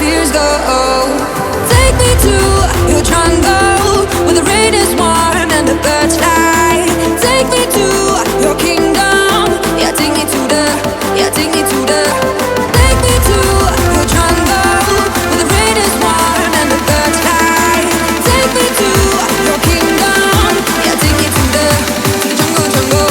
fears go. Take me to your jungle, where the rain is warm and the birds fly. Take me to your kingdom. Yeah, take me to the, yeah, take me to the. Take me to your jungle, where the rain is warm and the birds fly. Take me to your kingdom. Yeah, take me to the jungle, jungle.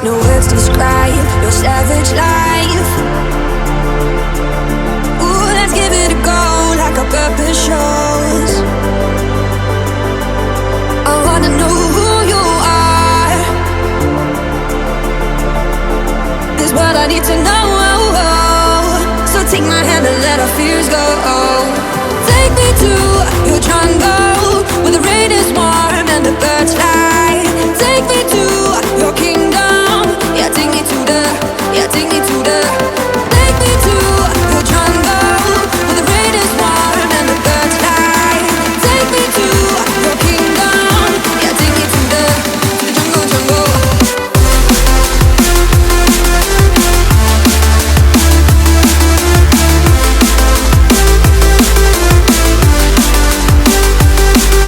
No words describe your savage life. Ooh, let's give it a go like our purpose shows. I wanna know who you are. This world I need to know. So take my hand and let our fears go. Take me to your jungle, where the rain is warm